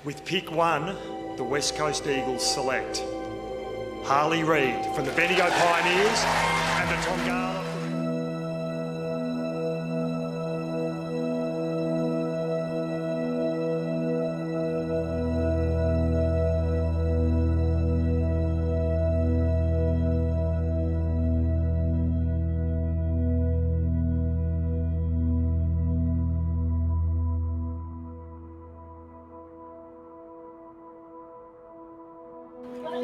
With pick 1, the West Coast Eagles select Harley Reid from the Bendigo Pioneers and the Tongala.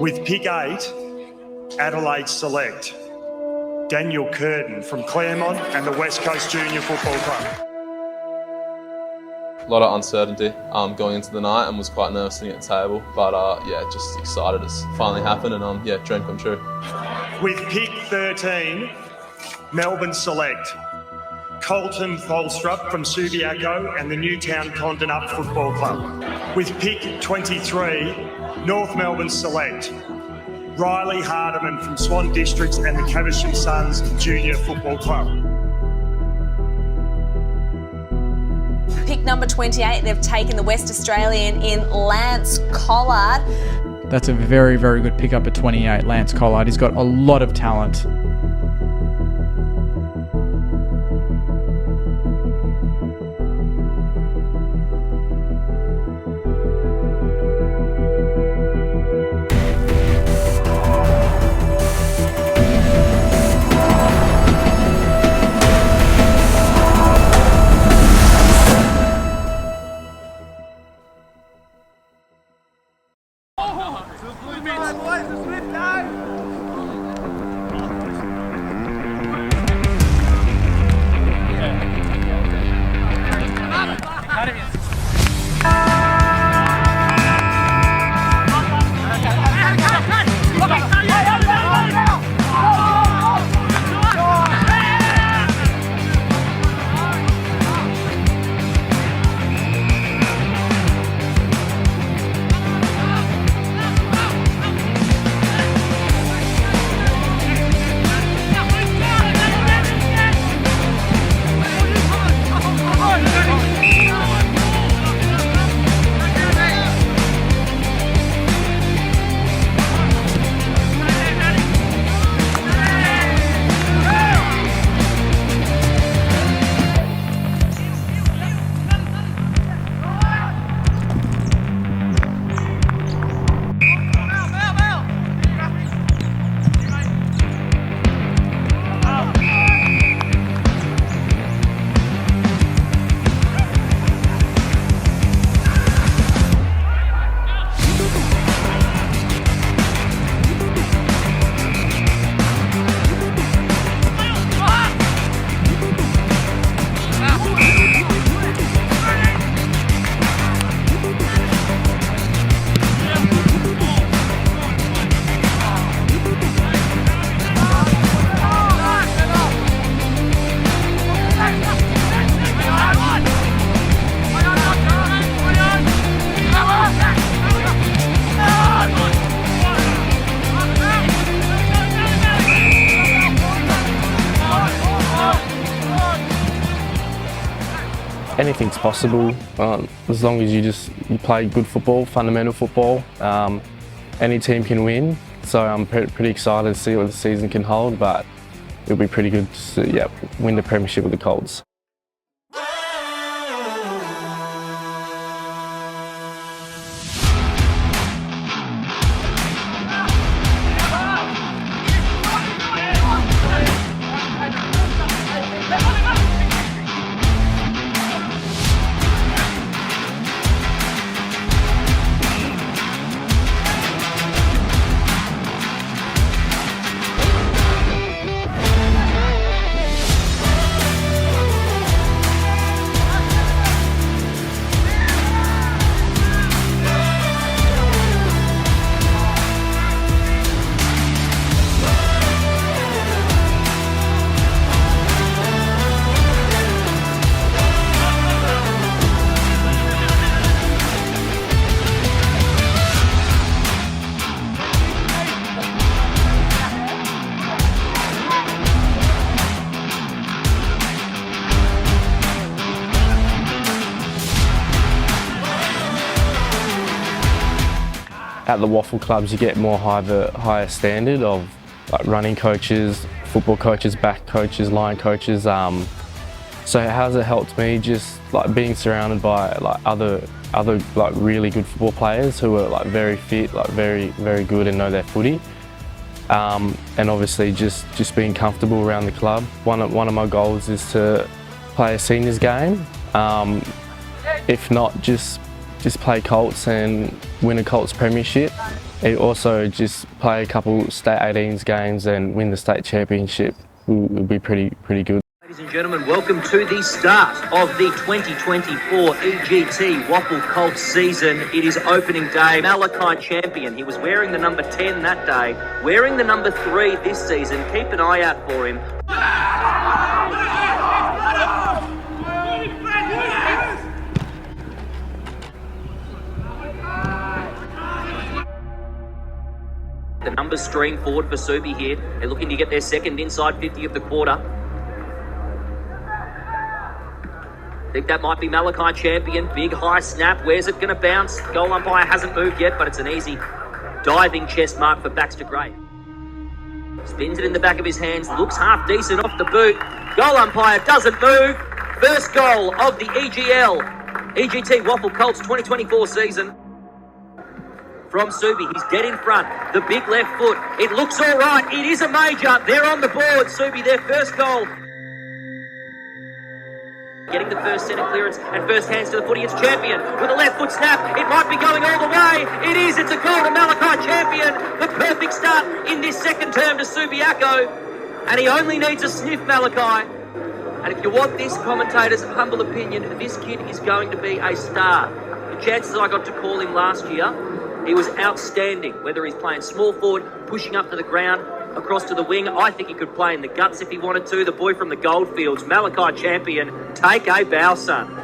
With pick 8, Adelaide select Daniel Curtin from Claremont and the West Coast Junior Football Club. A lot of uncertainty going into the night, and was quite nervous sitting at the table, but yeah, just excited it's finally happened, and yeah, dream come true. With pick 13, Melbourne select Colton Tholstrup from Subiaco and the Newtown Condon Football Club. With pick 23, North Melbourne select Riley Hardiman from Swan Districts and the Caversham Suns Junior Football Club. Pick number 28, they've taken the West Australian in Lance Collard. That's a very, very good pickup at 28, Lance Collard. He's got a lot of talent. Anything's possible as long as you play good football, fundamental football. Any team can win, so I'm pretty excited to see what the season can hold, but it'll be pretty good to win the premiership with the Colts. at the waffle clubs you get more higher standard of like running coaches, football coaches, back coaches, line coaches. So how's it helped me? Just like being surrounded by like other like really good football players who are like very fit, like very good and know their footy. And obviously just being comfortable around the club. One of my goals is to play a seniors game. If not, just play Colts and win a Colts premiership. It also just play a couple state 18s games and win the state championship would be pretty good. Ladies and gentlemen, welcome to the start of the 2024 EGT Waffle Colts season. It is opening day. Malakai Champion, he was wearing the number 10 that day, wearing the number 3 this season. Keep an eye out for him. The numbers stream forward for Subi here. They're looking to get their second inside 50 of the quarter. I think that might be Malakai Champion. Big high snap. Where's it going to bounce? Goal umpire hasn't moved yet, but it's an easy diving chest mark for Baxter Gray. Spins it in the back of his hands. Looks half decent off the boot. Goal umpire doesn't move. First goal of the EGT Waffle Colts 2024 season. From Subi, he's dead in front. The big left foot. It looks all right. It is a major. They're on the board. Subi, their first goal. Getting the first centre clearance and first hands to the footy. It's Champion with a left foot snap. It might be going all the way. It is. It's a goal to Malakai Champion. The perfect start in this second term to Subiaco. And he only needs a sniff, Malakai. And if you want this commentator's humble opinion, this kid is going to be a star. The chances I got to call him last year, he was outstanding. Whether he's playing small forward, pushing up to the ground, across to the wing, I think he could play in the guts if he wanted to. The boy from the Goldfields, Malakai Champion, take a bow, son.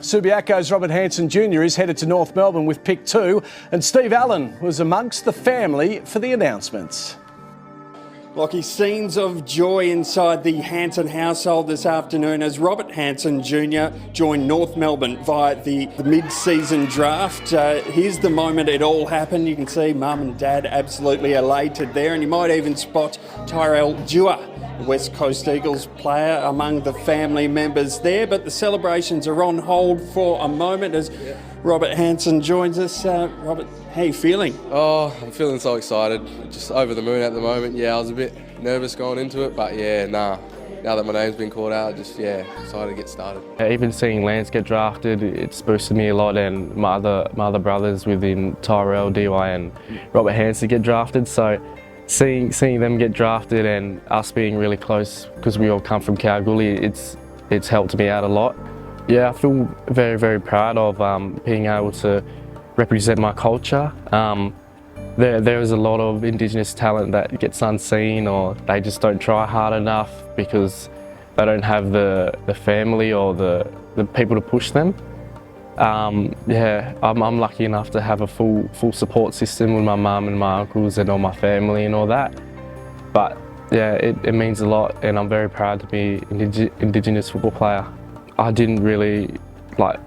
Subiaco's Robert Hanson Jr. is headed to North Melbourne with pick 2, and Steve Allen was amongst the family for the announcements. Lockie, scenes of joy inside the Hanson household this afternoon as Robert Hanson Jr. joined North Melbourne via the mid-season draft. Here's the moment it all happened. You can see Mum and Dad absolutely elated there, and you might even spot Tyrell Dewar, the West Coast Eagles player, among the family members there. But the celebrations are on hold for a moment as Robert Hanson joins us. Robert, how are you feeling? Oh, I'm feeling so excited. Just over the moon at the moment. Yeah, I was a bit nervous going into it, but yeah, now that my name's been called out, just excited to get started. Even seeing Lance get drafted, it's boosted me a lot, and my other brothers within Tyrell, DY and Robert Hanson get drafted. So seeing them get drafted and us being really close, because we all come from Kalgoorlie, it's helped me out a lot. Yeah, I feel very, very proud of being able to represent my culture. There is a lot of Indigenous talent that gets unseen, or they just don't try hard enough because they don't have the family or the people to push them. I'm lucky enough to have a full support system with my mum and my uncles and all my family and all that. But yeah, it means a lot, and I'm very proud to be an Indigenous football player. I didn't really,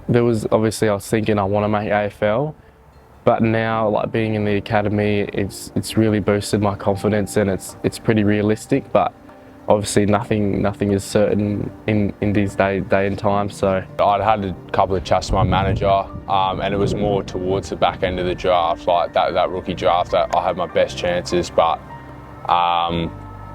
there was obviously I was thinking I want to make AFL, but now being in the academy, it's really boosted my confidence, and it's pretty realistic. But obviously nothing is certain in these day and time. So I'd had a couple of chats to my manager, and it was more towards the back end of the draft, like that rookie draft, that I had my best chances. But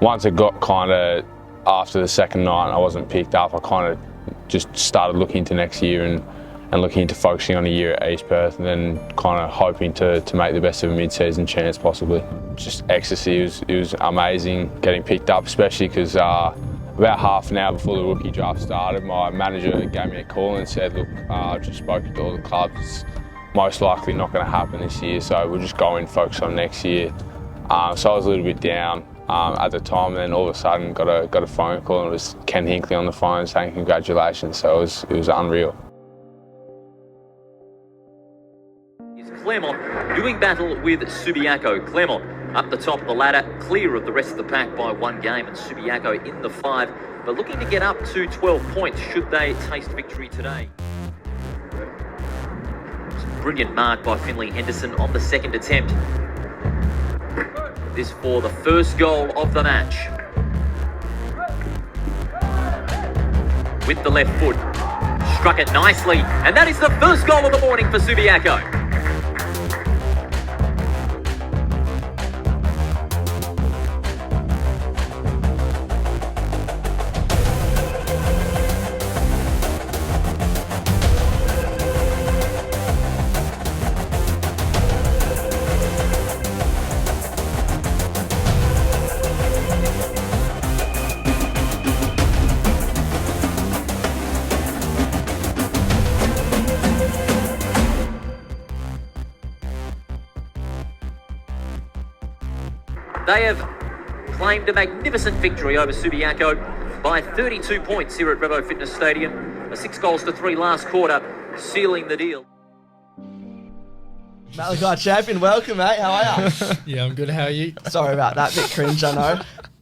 once it got kind of after the second night and I wasn't picked up, I kind of just started looking into next year and looking into focusing on a year at East Perth, and then kind of hoping to make the best of a mid-season chance possibly. Just ecstasy. It was amazing getting picked up, especially because about half an hour before the rookie draft started, my manager gave me a call and said, look, I've just spoken to all the clubs. It's most likely not going to happen this year, so we'll just go and focus on next year. So I was a little bit down at the time, and then all of a sudden got a phone call, and it was Ken Hinkley on the phone saying congratulations. So it was unreal. Claremont doing battle with Subiaco. Claremont up the top of the ladder, clear of the rest of the pack by 1 game, and Subiaco in the 5, but looking to get up to 12 points should they taste victory today. Brilliant mark by Finley Henderson on the second attempt. This for the first goal of the match. With the left foot, struck it nicely, and that is the first goal of the morning for Subiaco. They have claimed a magnificent victory over Subiaco by 32 points here at Revo Fitness Stadium. A 6-3 last quarter, sealing the deal. Malakai Champion, welcome, mate. How are you? Yeah, I'm good. How are you? Sorry about that. Bit cringe, I know.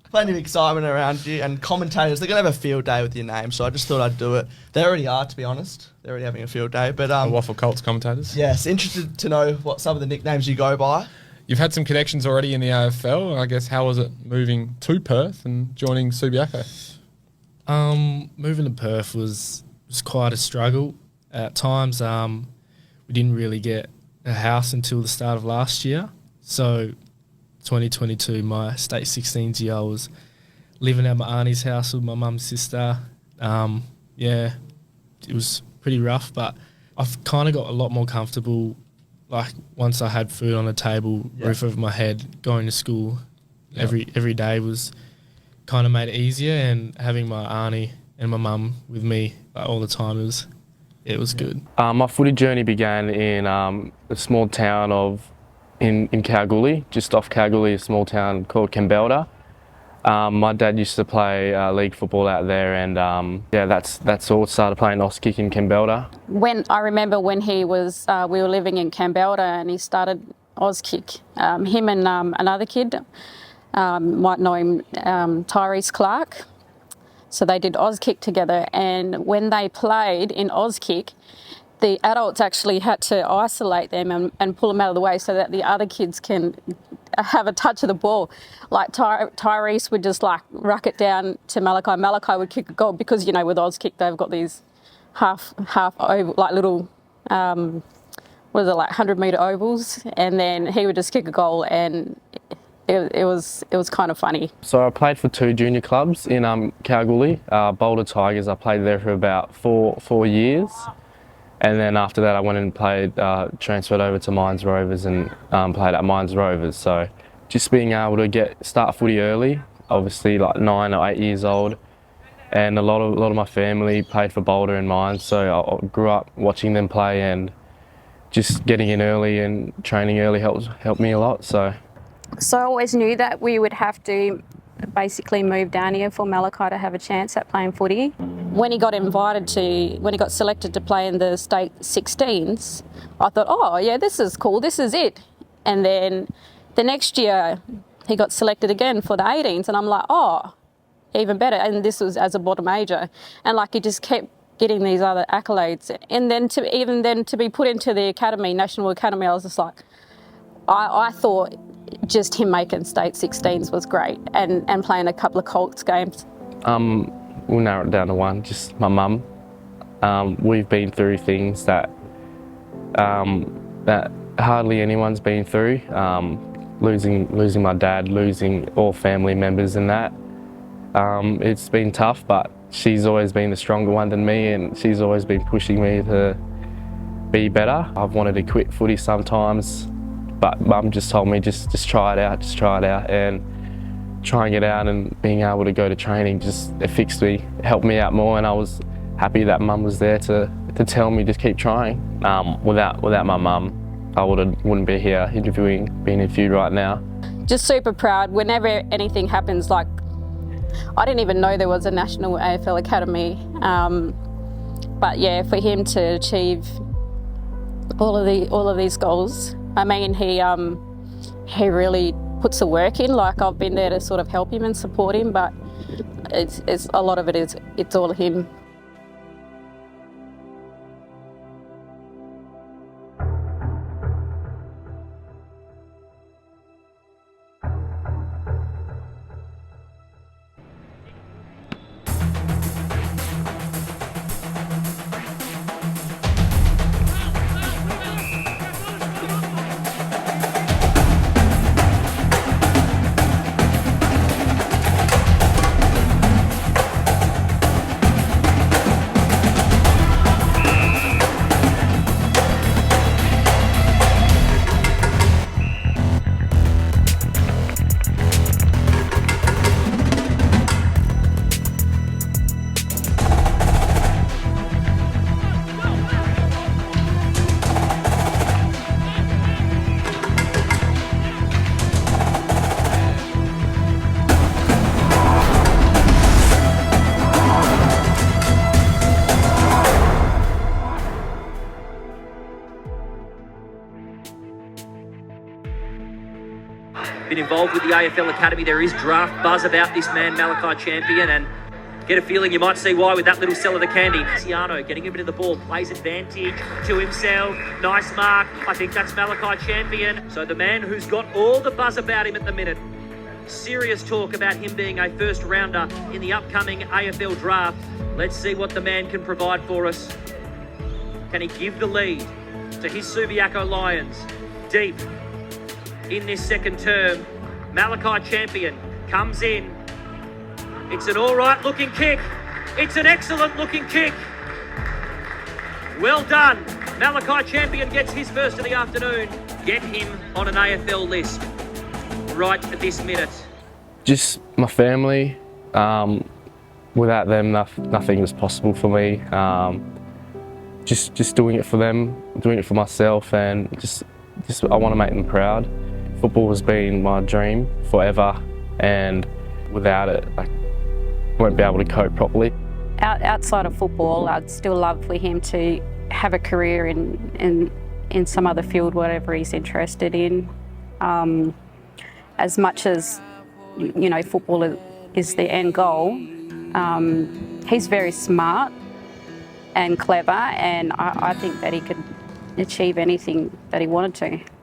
Plenty of excitement around you, and commentators, they're going to have a field day with your name, so I just thought I'd do it. They already are, to be honest. They're already having a field day. But the Waffle Colts commentators? Yes, interested to know what some of the nicknames you go by. You've had some connections already in the AFL. I guess, how was it moving to Perth and joining Subiaco? Moving to Perth was quite a struggle. At times, we didn't really get a house until the start of last year. So 2022, my state 16s year, I was living at my auntie's house with my mum's sister. Yeah, it was pretty rough, but I've kind of got a lot more comfortable. Like, once I had food on the table, roof over my head, going to school every day was kind of made it easier, and having my auntie and my mum with me all the time, it was good. My footy journey began in a small town in Kalgoorlie, just off Kalgoorlie, a small town called Campbell. My dad used to play league football out there, and that's all. Started playing Auskick in Campbell. I remember when he was, we were living in Campbell, and he started Auskick. Him and another kid, might know him, Tyrese Clark. So they did Auskick together, and when they played in Auskick, the adults actually had to isolate them and pull them out of the way so that the other kids can have a touch of the ball. Like Tyrese would just ruck it down to Malakai. Malakai would kick a goal because, with Auskick they've got these half oval, little, 100-metre ovals, and then he would just kick a goal, and it was kind of funny. So I played for 2 junior clubs in Kalgoorlie, Boulder Tigers. I played there for about four years. And then after that, I went and transferred over to Mines Rovers and played at Mines Rovers. So just being able to start footy early, obviously 9 or 8 years old, and a lot of my family played for Boulder and Mines. So I grew up watching them play, and just getting in early and training early helped me a lot. So I always knew that we would have to basically move down here for Malakai to have a chance at playing footy. When he got selected to play in the state 16s, I thought, oh yeah, this is cool, this is it. And then the next year he got selected again for the 18s, and I'm like, oh, even better. And this was as a bottom major, and he just kept getting these other accolades. And then to be put into the academy, National Academy, I was just like, I thought just him making state 16s was great, and playing a couple of Colts games. We'll narrow it down to one, just my mum. We've been through things that hardly anyone's been through. Losing my dad, losing all family members and that. It's been tough, but she's always been the stronger one than me, and she's always been pushing me to be better. I've wanted to quit footy sometimes, but Mum just told me just try it out, and trying it out and being able to go to training it fixed me, it helped me out more, and I was happy that Mum was there to tell me to keep trying. Without my mum, I wouldn't be here being interviewed right now. Just super proud. Whenever anything happens, like I didn't even know there was a National AFL Academy, but yeah, for him to achieve all of these goals, I mean, he really puts the work in. Like I've been there to sort of help him and support him, but it's a lot of it's all him. Been involved with the AFL Academy. There is draft buzz about this man, Malakai Champion, and get a feeling you might see why with that little sell of the candy. Ciano getting a bit of the ball, plays advantage to himself. Nice mark. I think that's Malakai Champion. So the man who's got all the buzz about him at the minute. Serious talk about him being a first rounder in the upcoming AFL draft. Let's see what the man can provide for us. Can he give the lead to his Subiaco Lions? Deep in this second term, Malakai Champion comes in. It's an all right looking kick. It's an excellent looking kick. Well done. Malakai Champion gets his first of the afternoon. Get him on an AFL list right at this minute. Just my family. Without them, nothing was possible for me. Just doing it for them, doing it for myself, and just I want to make them proud. Football has been my dream forever, and without it, I won't be able to cope properly. Outside of football, I'd still love for him to have a career in some other field, whatever he's interested in. As much as, you know, football is the end goal, he's very smart and clever, and I think that he could achieve anything that he wanted to.